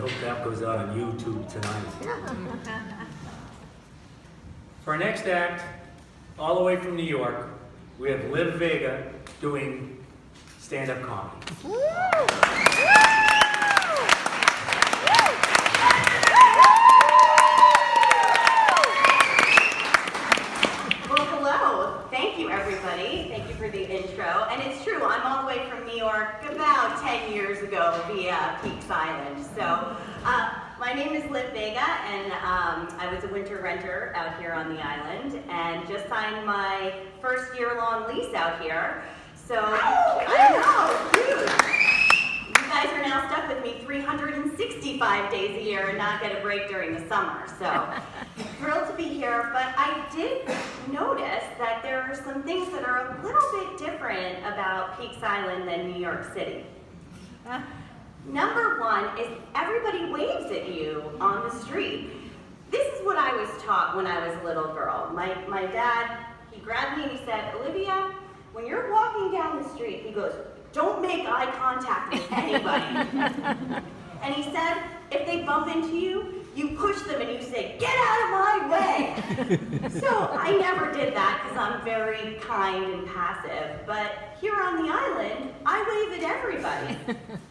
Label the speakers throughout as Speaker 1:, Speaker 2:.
Speaker 1: hope that goes out on YouTube tonight. For our next act, all the way from New York, we have Liv Vega doing stand-up comedy.
Speaker 2: Well, hello. Thank you, everybody. Thank you for the intro. And it's true, I'm all the way from New York about 10 years ago via Peaks Island. So, my name is Liv Vega, and I was a winter renter out here on the island, and just signed my first year-long lease out here. So, I know, huge. You guys are now stuck with me 365 days a year and not get a break during the summer. So, thrilled to be here, but I did notice that there are some things that are a little bit different about Peaks Island than New York City. Number one is everybody waves at you on the street. This is what I was taught when I was a little girl. My dad, he grabbed me and he said, Olivia, when you're walking down the street, he goes, don't make eye contact with anybody. And he said, if they bump into you, you push them and you say, get out of my way. So I never did that because I'm very kind and passive. But here on the island, I wave at everybody.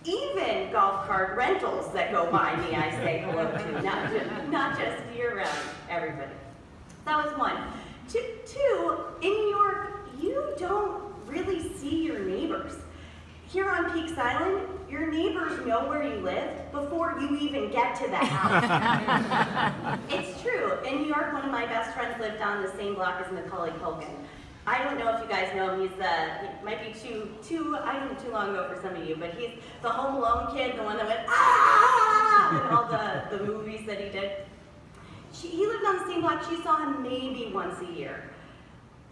Speaker 2: Even golf cart rentals that go by me, I say hello to, not just year-round, everybody. That was one. Two, in New York, you don't really see your neighbors. Here on Peaks Island, your neighbors know where you live before you even get to the house. It's true. In New York, one of my best friends lived on the same block as Macaulay Culkin. I don't know if you guys know him. He might be too long ago for some of you, but he's the Home Alone kid, the one that went, ah, and all the movies that he did. He lived on the same block. She saw him maybe once a year.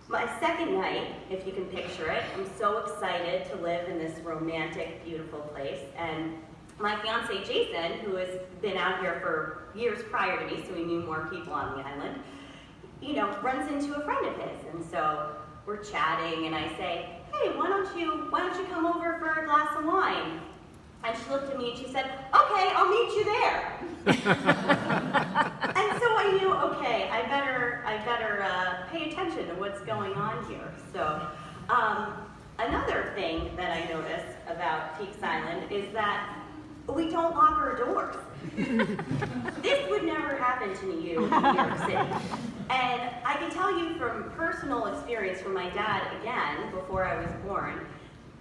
Speaker 2: My second night, if you can picture it, I'm so excited to live in this romantic, beautiful place. And my fiance, Jason, who has been out here for years prior to me, so we knew more people on the island, runs into a friend of his. And so we're chatting, and I say, hey, why don't you come over for a glass of wine? And she looked at me and she said, okay, I'll meet you there. And so I knew, okay, I better pay attention to what's going on here. So another thing that I noticed about Peaks Island is that we don't lock our doors. This would never happen to you in New York City. And I can tell you from personal experience from my dad, again, before I was born,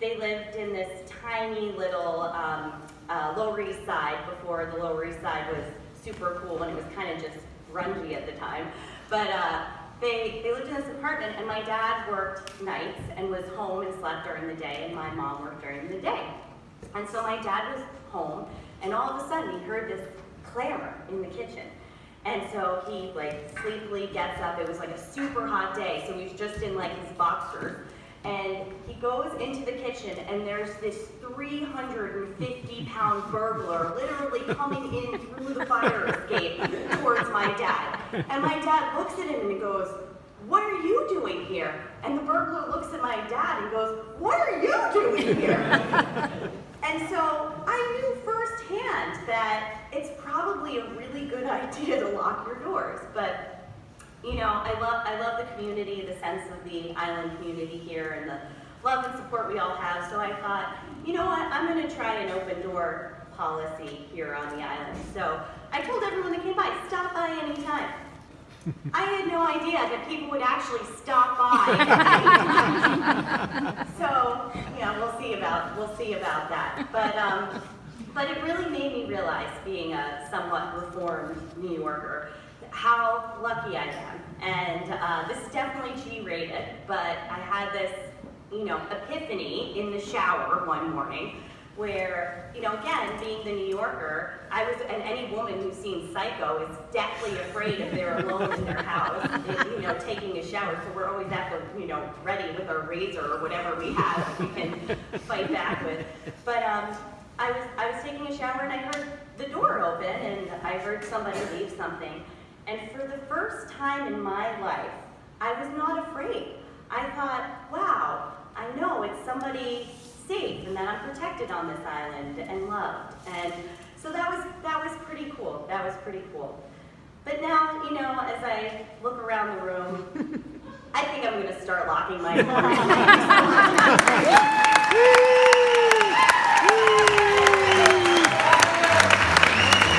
Speaker 2: they lived in this tiny little Lower East Side before the Lower East Side was super cool and it was kind of just grungy at the time. But they lived in this apartment, and my dad worked nights and was home and slept during the day, and my mom worked during the day. And so my dad was home, and all of a sudden he heard this clamor in the kitchen. And so he sleepily gets up. It was like a super hot day, so he's just in his boxers. And he goes into the kitchen, and there's this 350-pound burglar literally coming in through the fire escape towards my dad. And my dad looks at him and he goes, what are you doing here? And the burglar looks at my dad and goes, what are you doing here? And so I knew firsthand that it's probably a really good idea to lock your doors. But I love the community, the sense of the island community here, and the love and support we all have. So I thought, you know what, I'm going to try an open door policy here on the island. So I told everyone that came by, stop by anytime. I had no idea that people would actually stop by anytime. So, we'll see about that. But it really made me realize, being a somewhat reformed New Yorker, how lucky I am. And this is definitely G-rated, but I had this, epiphany in the shower one morning where, again, being the New Yorker, and any woman who's seen Psycho is deathly afraid if they're alone in their house, taking a shower. So we're always at the, ready with our razor or whatever we have that we can fight back with. But I was taking a shower and I heard the door open and I heard somebody leave something. And for the first time in my life, I was not afraid. I thought, wow, I know it's somebody safe and that I'm protected on this island and loved. And so that was was pretty cool. But now, you know, as I look around the room, I think I'm going to start locking my doors.